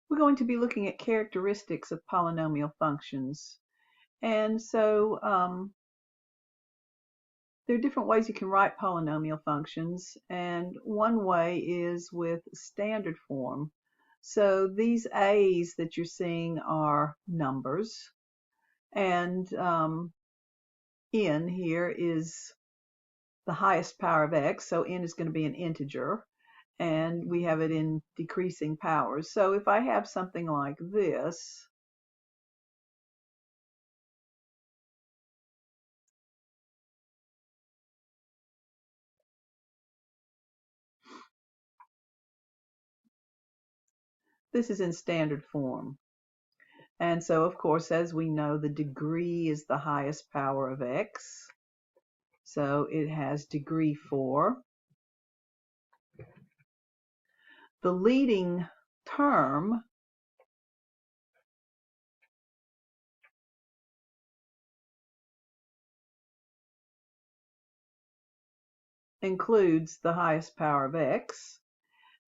We're going to be looking at characteristics of polynomial functions. And so there are different ways you can write polynomial functions, and one way is with standard form. So these a's that you're seeing are numbers, and n here is the highest power of x, so n is going to be an integer, and we have it in decreasing powers. So if I have something like this, this is in standard form. And so, of course, as we know, the degree is the highest power of x. So it has degree 4. The leading term includes the highest power of x.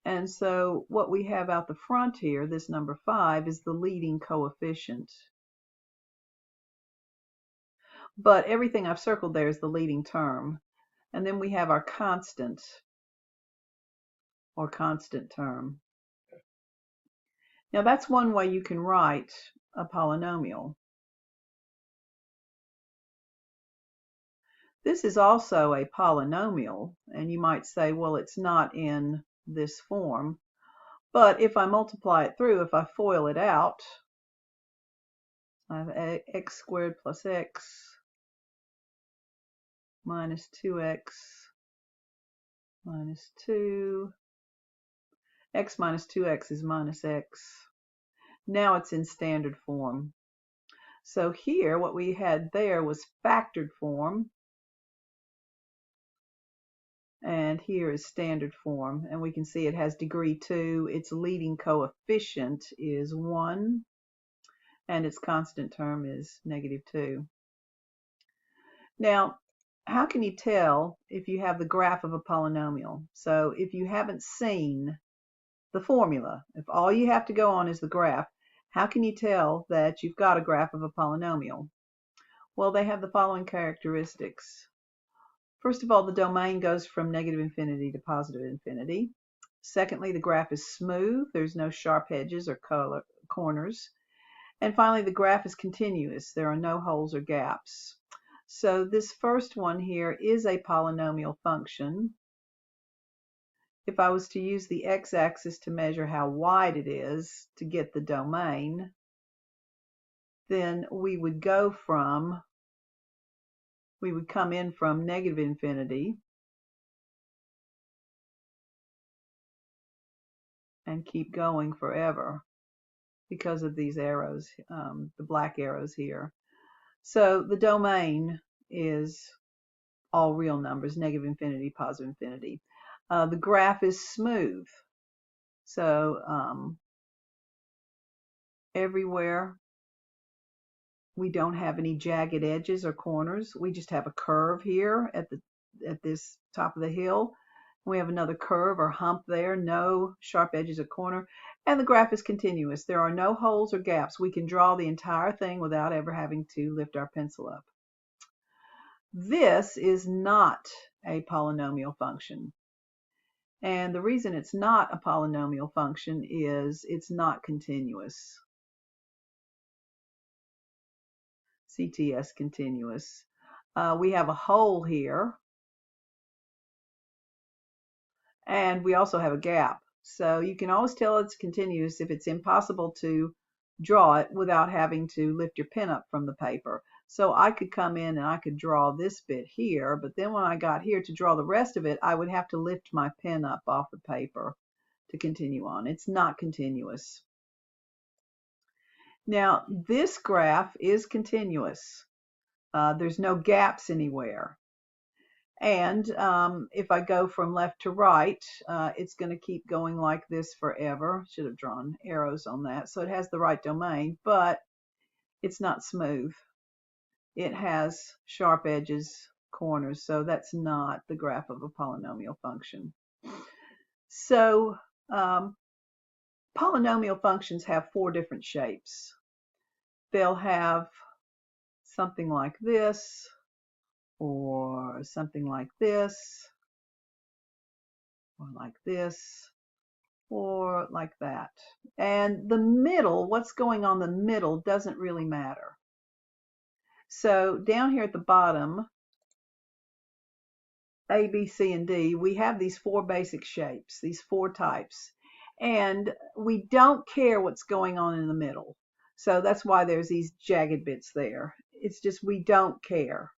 And so what we have out the front here, this number 5, is the leading coefficient. But everything I've circled there is the leading term. And then we have our constant, or constant term. Now that's one way you can write a polynomial. This is also a polynomial, and you might say, well, it's not in this form. But if I multiply it through, if I FOIL it out, I have x squared plus x minus 2x minus 2. X minus 2x is minus x. Now it's in standard form. So here, what we had there was factored form, and here is standard form, and we can see it has degree 2. Its leading coefficient is 1, and its constant term is negative 2. Now, how can you tell if you have the graph of a polynomial? So if you haven't seen the formula, if all you have to go on is the graph, how can you tell that you've got a graph of a polynomial? Well, they have the following characteristics. First of all, the domain goes from negative infinity to positive infinity. Secondly, the graph is smooth. There's no sharp edges or corners. And finally, the graph is continuous. There are no holes or gaps. So this first one here is a polynomial function. If I was to use the x-axis to measure how wide it is to get the domain, then we would come in from negative infinity and keep going forever because of these arrows, the black arrows here. So the domain is all real numbers, negative infinity, positive infinity. The graph is smooth. So everywhere we don't have any jagged edges or corners. We just have a curve here at this top of the hill. We have another curve or hump there, no sharp edges or corner, and the graph is continuous. There are no holes or gaps. We can draw the entire thing without ever having to lift our pencil up. This is not a polynomial function. And the reason it's not a polynomial function is it's not continuous. CTS continuous. We have a hole here, and we also have a gap. So you can always tell it's continuous if it's impossible to draw it without having to lift your pen up from the paper. So I could come in and I could draw this bit here, but then when I got here to draw the rest of it, I would have to lift my pen up off the paper to continue on. It's not continuous. Now, this graph is continuous. There's no gaps anywhere. And if I go from left to right, it's going to keep going like this forever. Should have drawn arrows on that. So it has the right domain, but it's not smooth. It has sharp edges, corners, so that's not the graph of a polynomial function. So Polynomial functions have four different shapes. They'll have something like this, or something like this, or like this, or like that. And the middle, what's going on in the middle doesn't really matter. So down here at the bottom, A, B, C, and D, we have these four basic shapes, these four types. And we don't care what's going on in the middle. So that's why there's these jagged bits there. It's just we don't care.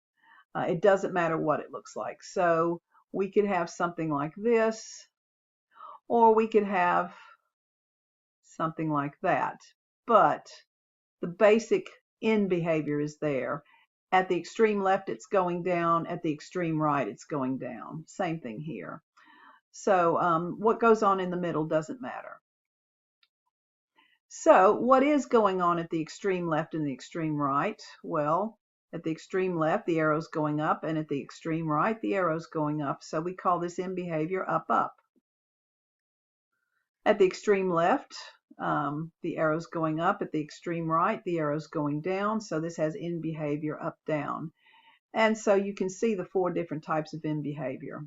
It doesn't matter what it looks like. So we could have something like this, or we could have something like that. But the basic end behavior is there. At the extreme left, it's going down. At the extreme right, it's going down. Same thing here. So what goes on in the middle doesn't matter. So what is going on at the extreme left and the extreme right? Well, at the extreme left, the arrow's going up, and at the extreme right, the arrow's going up. So we call this end behavior up, up. At the extreme left, the arrow's going up. At the extreme right, the arrow's going down. So this has end behavior up, down. And so you can see the four different types of end behavior.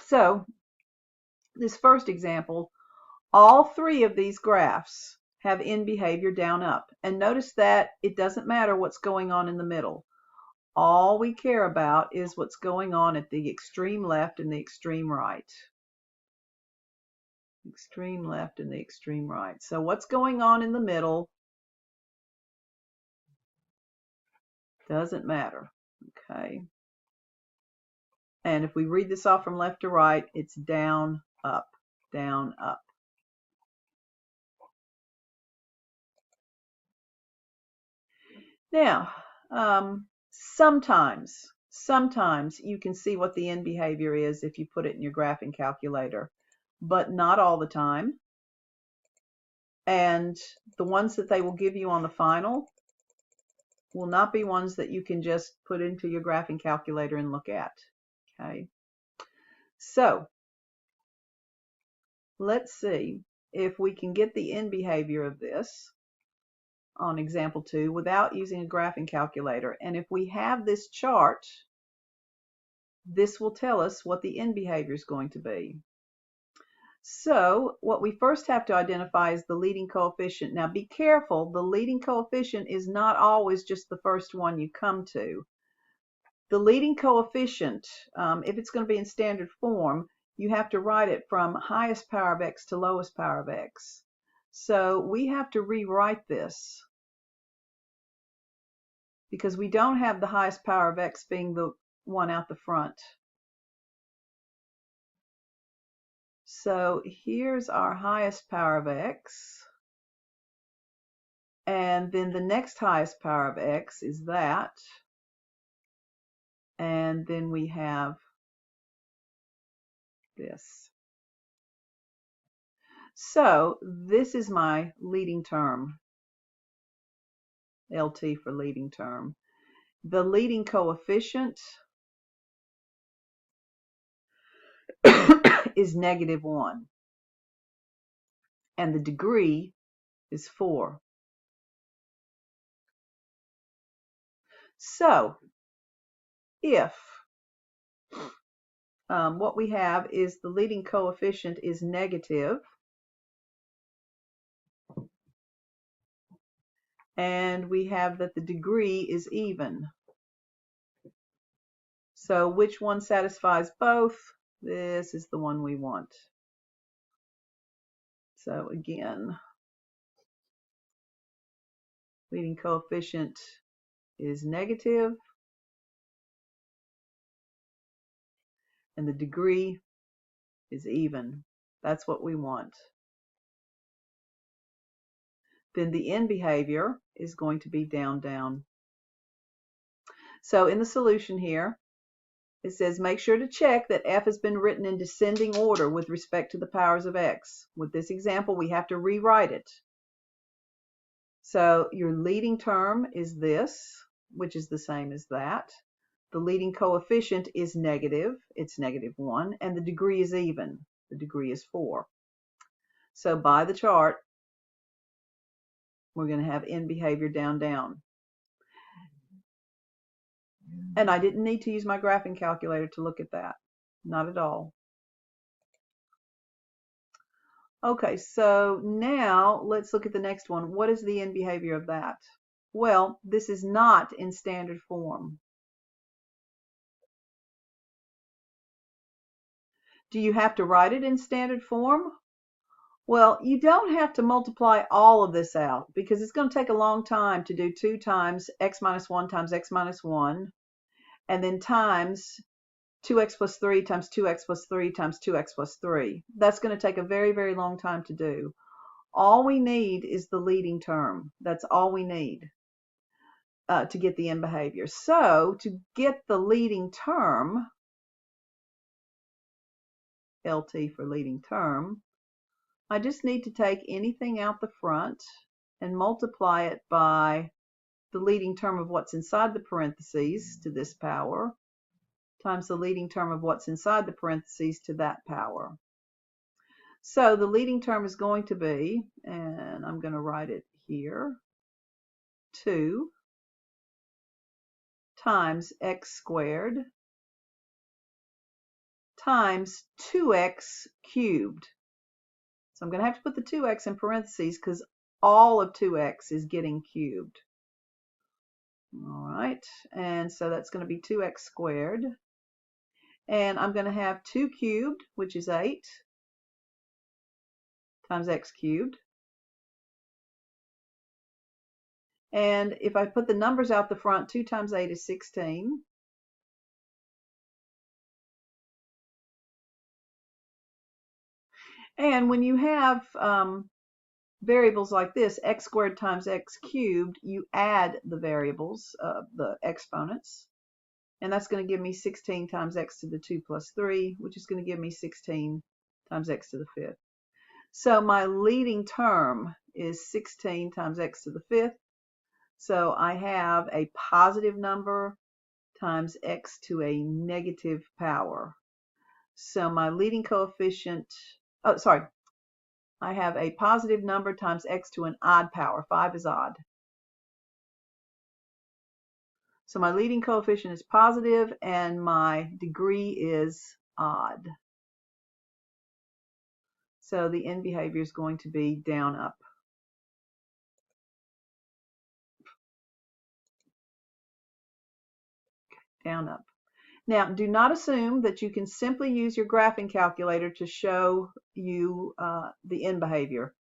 So this first example, all three of these graphs have end behavior down, up. And notice that it doesn't matter what's going on in the middle. All we care about is what's going on at the extreme left and the extreme right. Extreme left and the extreme right. So what's going on in the middle doesn't matter. Okay. And if we read this off from left to right, it's down, up, down, up. Now, sometimes you can see what the end behavior is if you put it in your graphing calculator, but not all the time. And the ones that they will give you on the final will not be ones that you can just put into your graphing calculator and look at. Okay. So let's see if we can get the end behavior of this on example 2 without using a graphing calculator. And if we have this chart, this will tell us what the end behavior is going to be. So what we first have to identify is the leading coefficient. Now be careful, the leading coefficient is not always just the first one you come to. The leading coefficient, if it's going to be in standard form, you have to write it from highest power of x to lowest power of x. So we have to rewrite this because we don't have the highest power of x being the one out the front. So here's our highest power of x. And then the next highest power of x is that. And then we have this. So this is my leading term. LT for leading term. The leading coefficient is -1. And the degree is 4. So if what we have is the leading coefficient is negative, and we have that the degree is even. So which one satisfies both? This is the one we want. So again, leading coefficient is negative, and the degree is even. That's what we want. Then the end behavior is going to be down, down. So in the solution here, it says make sure to check that f has been written in descending order with respect to the powers of x. With this example, we have to rewrite it. So your leading term is this, which is the same as that. The leading coefficient is negative. It's -1. And the degree is even. The degree is 4. So by the chart, we're going to have end behavior down, down. And I didn't need to use my graphing calculator to look at that. Not at all. Okay, so now let's look at the next one. What is the end behavior of that? Well, this is not in standard form. Do you have to write it in standard form? Well, you don't have to multiply all of this out because it's going to take a long time to do 2 times x minus 1 times x minus 1 and then times 2x plus 3 times 2x plus 3 times 2x plus 3. That's going to take a very, very long time to do. All we need is the leading term. That's all we need to get the end behavior. So to get the leading term, LT for leading term, I just need to take anything out the front and multiply it by the leading term of what's inside the parentheses to this power times the leading term of what's inside the parentheses to that power. So the leading term is going to be, and I'm going to write it here, 2 times x squared times 2x cubed. So I'm going to have to put the 2x in parentheses because all of 2x is getting cubed. All right, and so that's going to be 2x squared. And I'm going to have 2 cubed, which is 8, times x cubed. And if I put the numbers out the front, 2 times 8 is 16. And when you have variables like this, x squared times x cubed, you add the variables, the exponents. And that's going to give me 16 times x to the 2 plus 3, which is going to give me 16 times x to the 5th. So my leading term is 16 times x to the 5th. So I have a positive number times x to a negative power. So my leading coefficient, oh, sorry, I have a positive number times x to an odd power. 5 is odd. So my leading coefficient is positive and my degree is odd. So the end behavior is going to be down, up. Down, up. Now, do not assume that you can simply use your graphing calculator to show you the end behavior.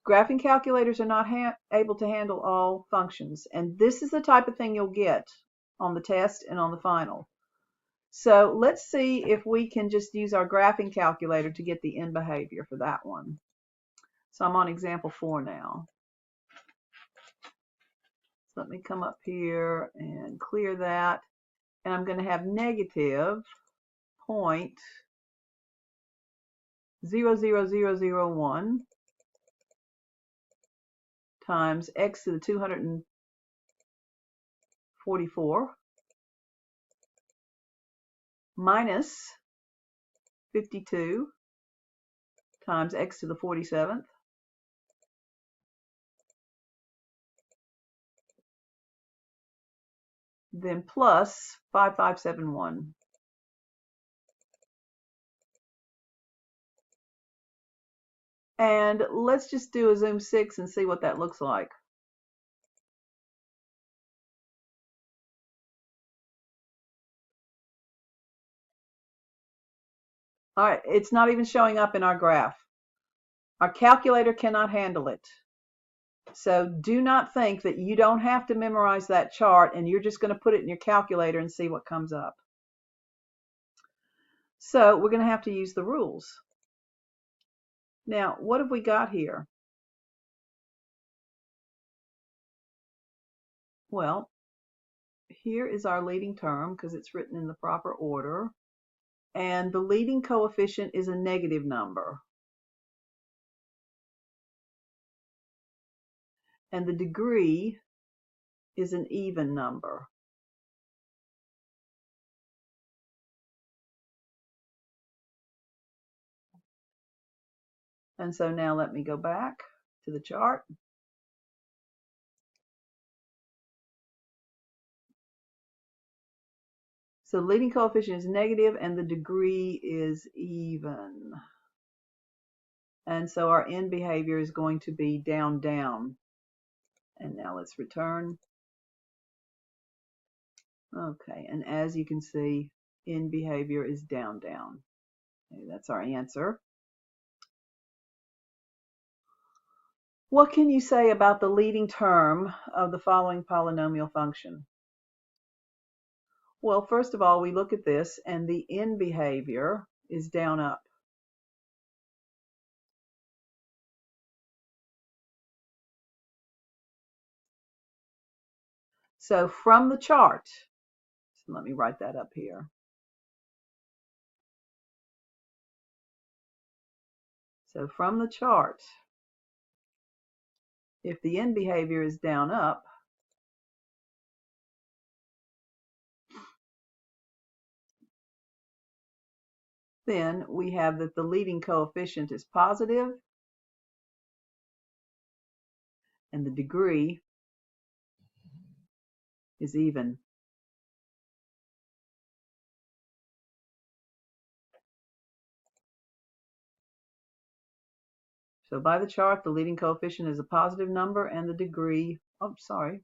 Graphing calculators are not able to handle all functions, and this is the type of thing you'll get on the test and on the final. So let's see if we can just use our graphing calculator to get the end behavior for that one. So I'm on example 4 now. So let me come up here and clear that. And I'm going to have negative 0.00001 times x to the 244 minus 52 times x to the 47th then plus 5571. And let's just do a zoom 6 and see what that looks like. All right, it's not even showing up in our graph. Our calculator cannot handle it. So do not think that you don't have to memorize that chart and you're just going to put it in your calculator and see what comes up. So we're going to have to use the rules. Now, what have we got here? Well, here is our leading term because it's written in the proper order. And the leading coefficient is a negative number. And the degree is an even number. And so now let me go back to the chart. So the leading coefficient is negative and the degree is even. And so our end behavior is going to be down, down. And now let's return. Okay, and as you can see, end behavior is down, down. Okay, that's our answer. What can you say about the leading term of the following polynomial function? Well, first of all, we look at this, and the end behavior is down, up. So from the chart, so let me write that up here. So from the chart, if the end behavior is down, up, then we have that the leading coefficient is positive and the degree is even. So by the chart, the leading coefficient is a positive number and the degree, oh, sorry,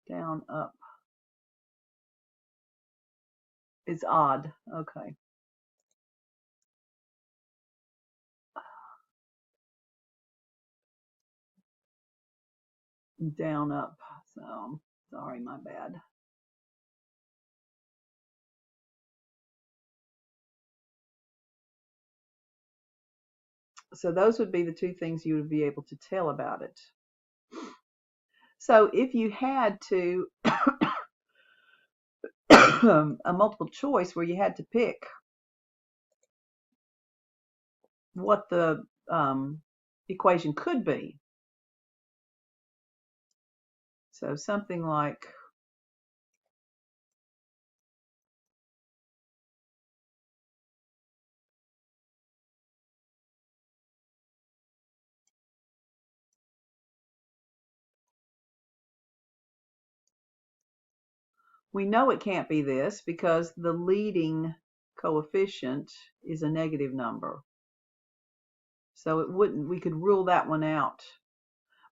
down, up, is odd. Okay. Down, up. So, sorry, my bad. So those would be the two things you would be able to tell about it. So if you had to, a multiple choice where you had to pick what the equation could be. So something like we know it can't be this because the leading coefficient is a negative number. So it wouldn't, we could rule that one out.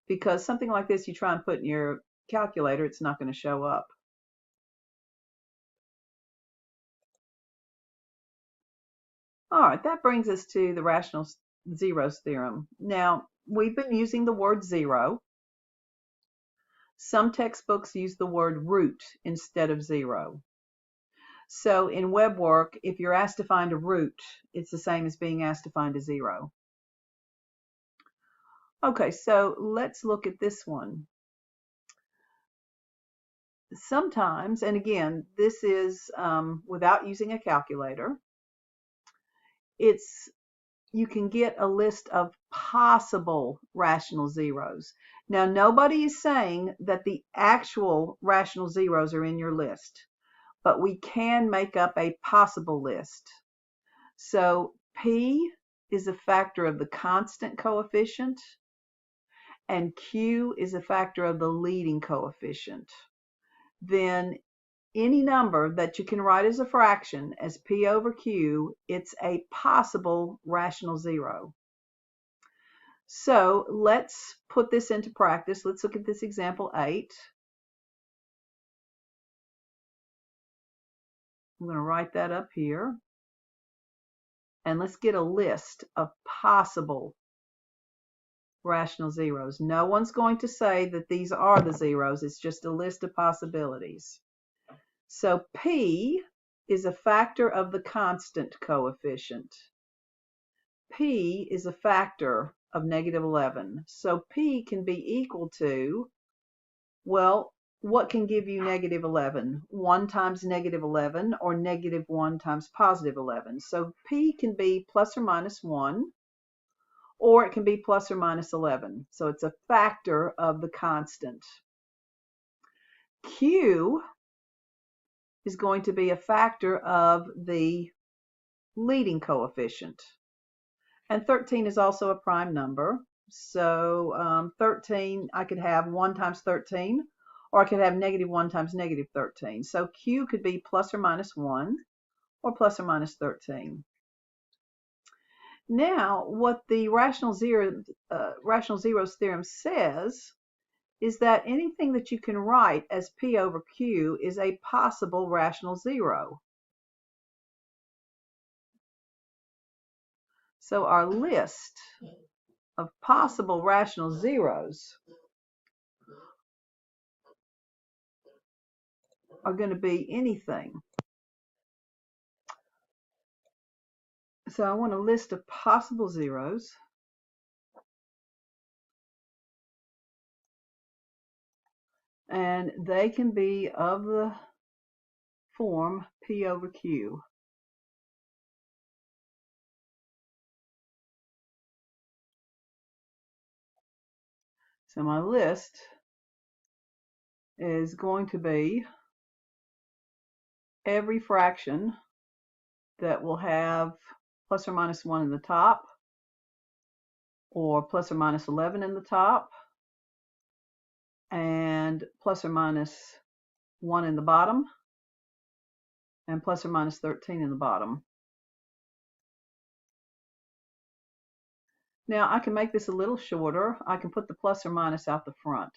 Because something like this, you try and put in your calculator, it's not going to show up. All right, that brings us to the rational zeros theorem. Now, we've been using the word zero. Some textbooks use the word root instead of zero. So in web work, if you're asked to find a root, it's the same as being asked to find a zero. Okay, so let's look at this one. Sometimes, and again, this is without using a calculator, you can get a list of possible rational zeros. Now, nobody is saying that the actual rational zeros are in your list, but we can make up a possible list. So P is a factor of the constant coefficient, and Q is a factor of the leading coefficient. Then any number that you can write as a fraction as P over Q, it's a possible rational zero. So let's put this into practice. Let's look at this example 8. I'm going to write that up here. And let's get a list of possible rational zeros. No one's going to say that these are the zeros. It's just a list of possibilities. So P is a factor of the constant coefficient. P is a factor of negative 11. So P can be equal to, well, what can give you negative 11? 1 times negative 11 or negative 1 times positive 11. So P can be plus or minus 1, or it can be plus or minus 11. So it's a factor of the constant. Q is going to be a factor of the leading coefficient. And 13 is also a prime number. So 13, I could have 1 times 13, or I could have -1 times -13. So Q could be plus or minus 1, or plus or minus 13. Now, what the rational zeros theorem says is that anything that you can write as P over Q is a possible rational zero. So our list of possible rational zeros are going to be anything. So I want a list of possible zeros. And they can be of the form P over Q. So my list is going to be every fraction that will have plus or minus 1 in the top, or plus or minus 11 in the top, and plus or minus 1 in the bottom, and plus or minus 13 in the bottom. Now I can make this a little shorter. I can put the plus or minus out the front.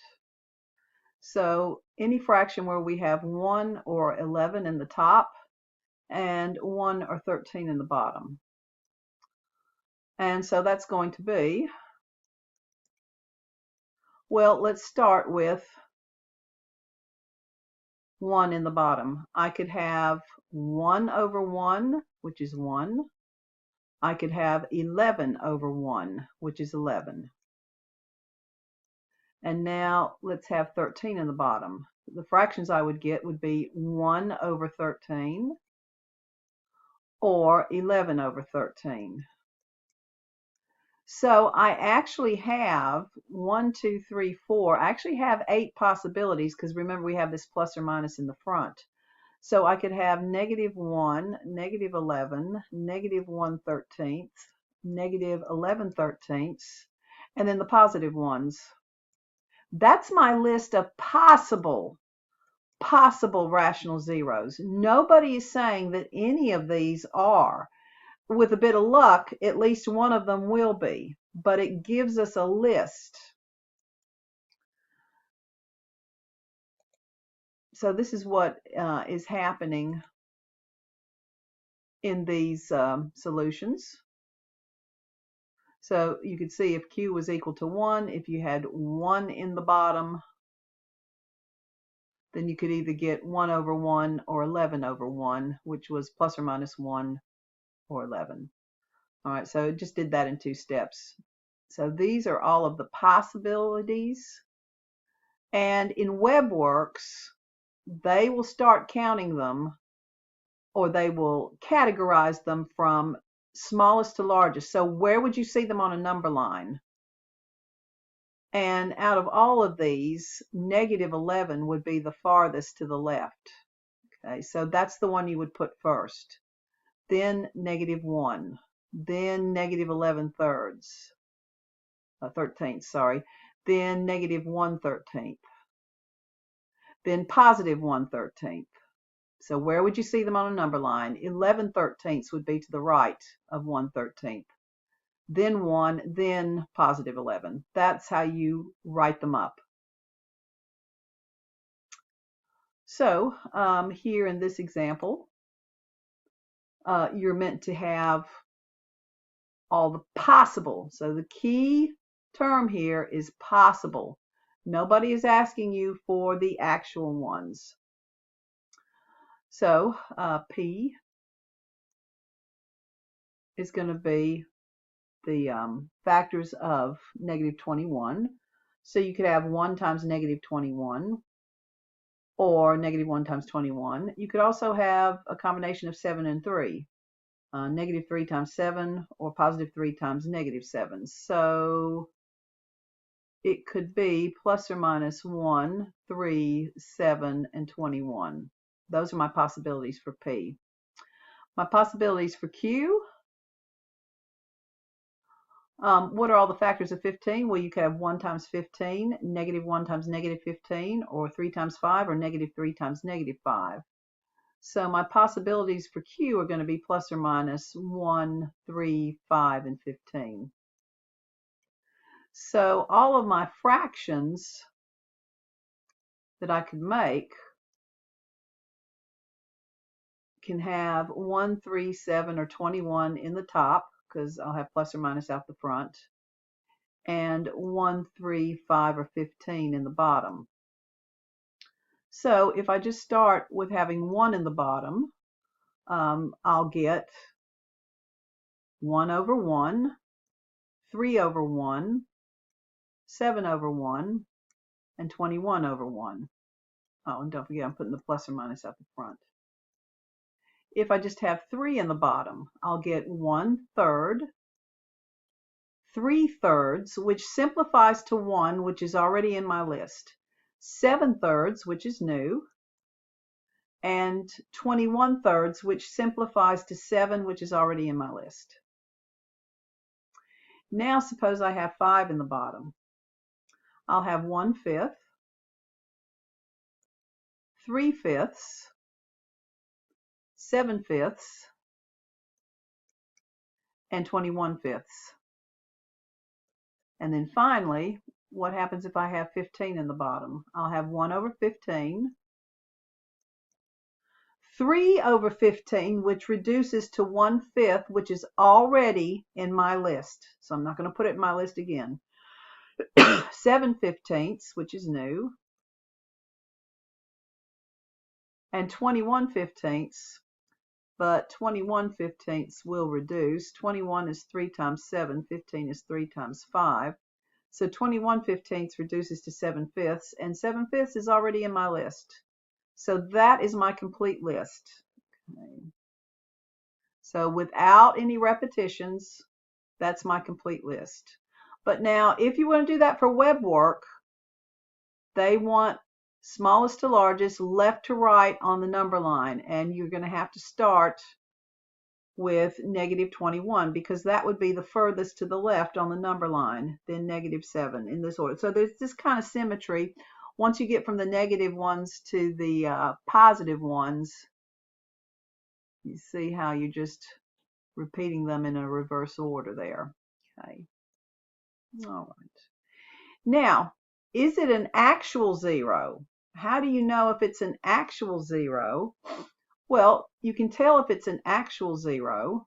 So any fraction where we have 1 or 11 in the top and 1 or 13 in the bottom. And so that's going to be, well, let's start with 1 in the bottom. I could have 1 over 1, which is 1. I could have 11 over 1, which is 11. And now let's have 13 in the bottom. The fractions I would get would be 1 over 13 or 11 over 13. So I actually have 1, 2, 3, 4. I actually have 8 possibilities because remember we have this plus or minus in the front. So I could have -1, -11, -1/13, -11/13, and then the positive ones. That's my list of possible rational zeros. Nobody is saying that any of these are. With a bit of luck, at least one of them will be, but it gives us a list. So this is what is happening in these solutions. So you could see if Q was equal to 1, if you had 1 in the bottom, then you could either get 1 over 1 or 11 over 1, which was plus or minus 1 or 11. All right, so it just did that in 2 steps. So these are all of the possibilities. And in WebWorks, they will start counting them, or they will categorize them from smallest to largest. So where would you see them on a number line? And out of all of these, -11 would be the farthest to the left. Okay, so that's the one you would put first. Then -1, then -11/13, sorry, then -1/13, then +1/13. So where would you see them on a number line? 11/13 would be to the right of 1/13. Then 1, then +11. That's how you write them up. So here in this example, you're meant to have all the possible. So the key term here is possible. Nobody is asking you for the actual ones. So P is going to be the factors of -21. So you could have 1 times -21 or -1 times 21. You could also have a combination of 7 and 3. -3 times 7 or +3 times -7. So it could be plus or minus 1, 3, 7, and 21. Those are my possibilities for P. My possibilities for Q, What are all the factors of 15? Well, you could have 1 times 15, negative 1 times negative 15, or 3 times 5, or negative 3 times negative 5. So my possibilities for Q are going to be plus or minus 1, 3, 5, and 15. So all of my fractions that I could make can have 1, 3, 7, or 21 in the top, because I'll have plus or minus out the front, and 1, 3, 5, or 15 in the bottom. So if I just start with having 1 in the bottom, I'll get 1 over 1, 3 over 1, 7 over 1, and 21 over 1. Oh, and don't forget I'm putting the plus or minus out the front. If I just have 3 in the bottom, I'll get 1/3, 3/3, which simplifies to 1, which is already in my list, 7/3, which is new, and 21/3, which simplifies to 7, which is already in my list. Now suppose I have 5 in the bottom. I'll have 1/5, 3/5, 7/5, and 21/5. And then finally, what happens if I have 15 in the bottom? I'll have 1 over 15, 3 over 15, which reduces to 1/5, which is already in my list. So I'm not going to put it in my list again. 7/15, which is new, and 21/15, but 21/15 will reduce. 21 is 3 times 7, 15 is 3 times 5. So 21/15 reduces to 7/5, and 7/5 is already in my list. So that is my complete list. Okay. So without any repetitions, that's my complete list. But now, if you want to do that for web work, they want smallest to largest, left to right on the number line, and you're going to have to start with negative 21, because that would be the furthest to the left on the number line, then negative 7 in this order. So there's this kind of symmetry. Once you get from the negative ones to the positive ones, you see how you're just repeating them in a reverse order there. Okay. All right. Now, is it an actual zero? How do you know if it's an actual zero? Well, you can tell if it's an actual zero.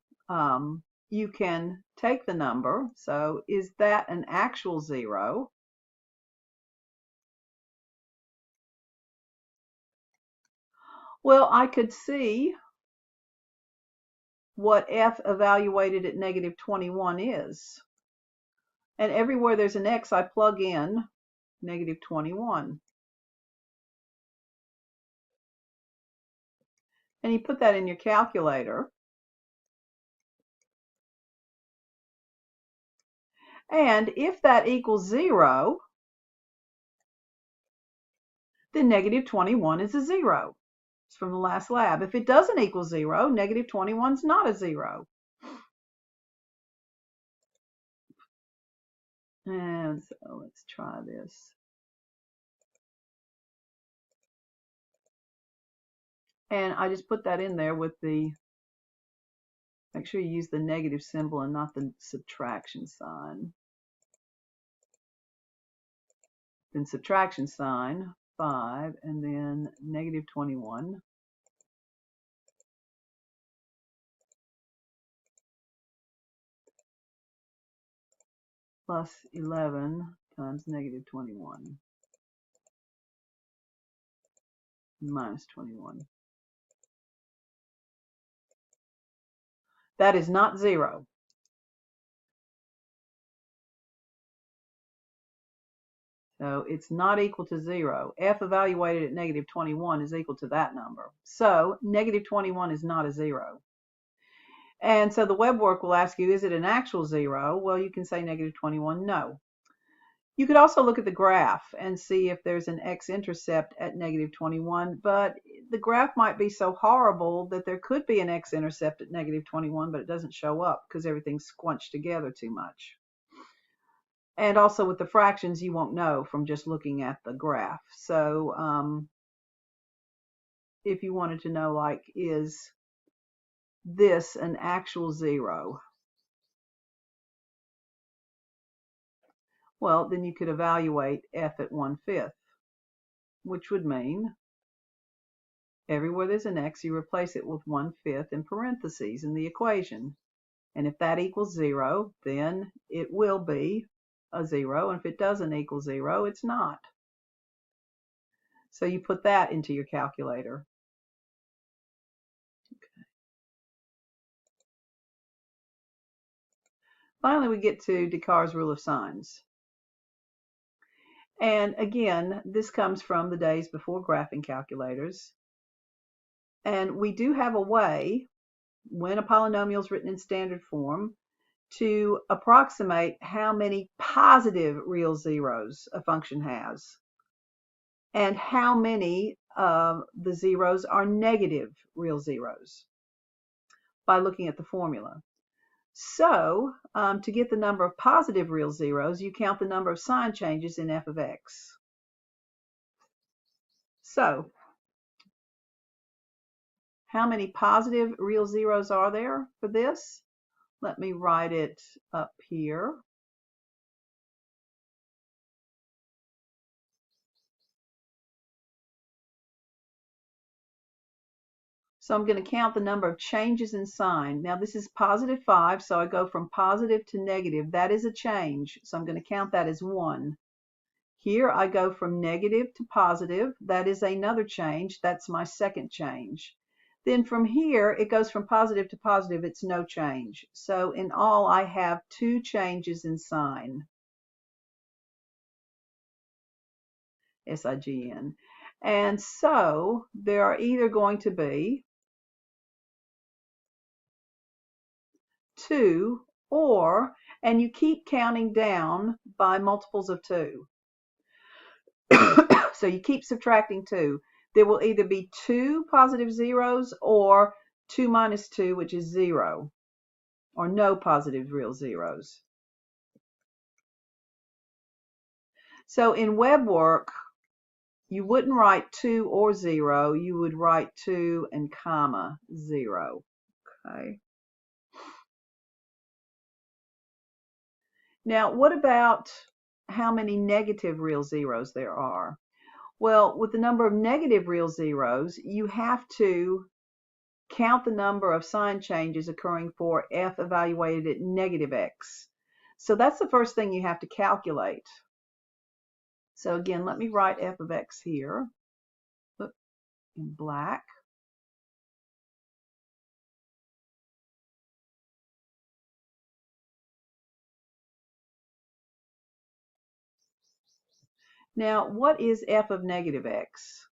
You can take the number. So is that an actual zero? Well, I could see what f evaluated at negative 21 is. And everywhere there's an x, I plug in negative 21. And you put that in your calculator. And if that equals 0, then negative 21 is a 0. It's from the last lab. If it doesn't equal 0, negative 21 is not a 0. And so let's try this. And I just put that in there with the, make sure you use the negative symbol and not the subtraction sign. Then subtraction sign, 5, and then negative 21. Plus 11 times negative 21. Minus 21. That is not 0. So it's not equal to 0. F evaluated at negative 21 is equal to that number. So negative 21 is not a 0. And so the web work will ask you, is it an actual 0? Well, you can say negative 21, no. You could also look at the graph and see if there's an x-intercept at negative 21, but the graph might be so horrible that there could be an x-intercept at negative 21, but it doesn't show up because everything's squunched together too much. And also with the fractions, you won't know from just looking at the graph. So if you wanted to know, like, is this an actual 0? Well, then you could evaluate f at 1/5, which would mean everywhere there's an x, you replace it with 1/5 in parentheses in the equation. And if that equals 0, then it will be a 0. And if it doesn't equal 0, it's not. So you put that into your calculator. Finally, we get to Descartes' rule of signs. And again, this comes from the days before graphing calculators. And we do have a way, when a polynomial is written in standard form, to approximate how many positive real zeros a function has and how many of the zeros are negative real zeros by looking at the formula. So to get the number of positive real zeros, you count the number of sign changes in f of x. So how many positive real zeros are there for this? Let me write it up here. So I'm going to count the number of changes in sign. Now this is positive 5, so I go from positive to negative. That is a change, so I'm going to count that as 1. Here I go from negative to positive. That is another change. That's my second change. Then from here, it goes from positive to positive. It's no change. So in all, I have 2 changes in sign. S-I-G-N. And so there are either going to be 2 or, and you keep counting down by multiples of 2. So you keep subtracting 2. There will either be 2 positive zeros or 2 minus 2, which is 0, or no positive real zeros. So in web work, you wouldn't write 2 or 0. You would write 2 and comma 0. Okay. Now, what about how many negative real zeros there are? Well, with the number of negative real zeros, you have to count the number of sign changes occurring for f evaluated at negative x. So that's the first thing you have to calculate. So again, let me write f of x here in black. Now, what is f of negative x?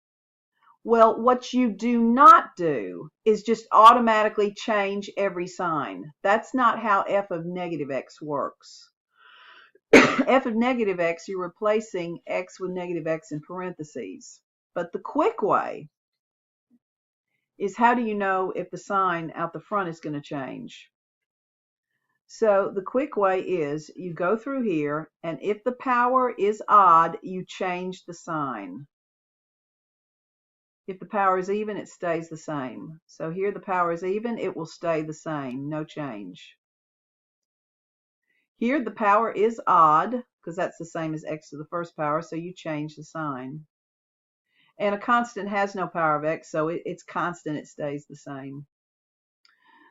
Well, what you do not do is just automatically change every sign. That's not how f of negative x works. F of negative x, you're replacing x with negative x in parentheses. But the quick way is, how do you know if the sign out the front is going to change? So the quick way is, you go through here, and if the power is odd, you change the sign. If the power is even, it stays the same. So here the power is even, it will stay the same, no change. Here the power is odd, because that's the same as x to the first power, so you change the sign. And a constant has no power of x, so it's constant, it stays the same.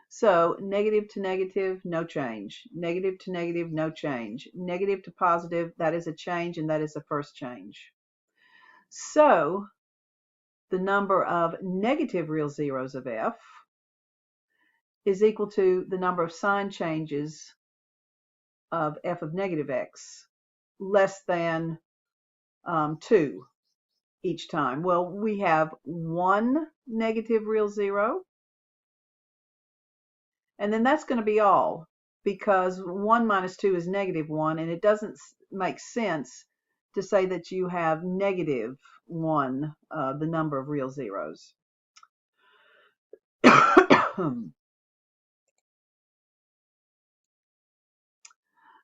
So negative to negative, no change. Negative to negative, no change. Negative to positive, that is a change, and that is the first change. So the number of negative real zeros of f is equal to the number of sign changes of f of negative x, less than 2 each time. Well, we have 1 negative real zero, and then that's going to be all, because 1 minus 2 is negative 1, and it doesn't make sense to say that you have negative 1, the number of real zeros.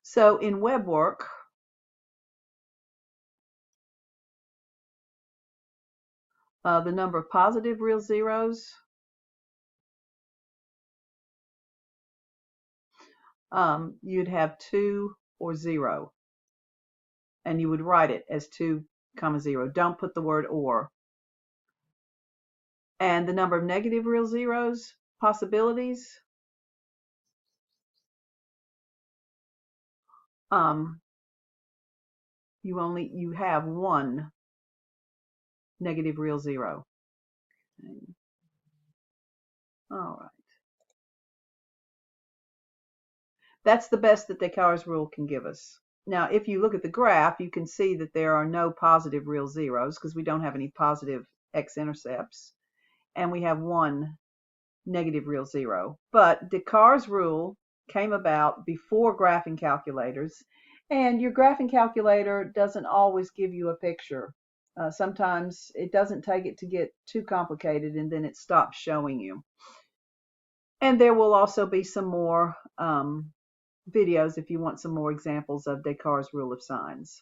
So in web work, The number of positive real zeros, you'd have 2 or 0, and you would write it as 2, 0. Don't put the word or. And the number of negative real zeros, possibilities, you have 1 negative real zero. Okay. All right. That's the best that Descartes' rule can give us. Now, if you look at the graph, you can see that there are no positive real zeros because we don't have any positive x-intercepts, and we have 1 negative real zero. But Descartes' rule came about before graphing calculators, and your graphing calculator doesn't always give you a picture. Sometimes it doesn't take it to get too complicated, and then it stops showing you. And there will also be some more videos if you want some more examples of Descartes' rule of signs.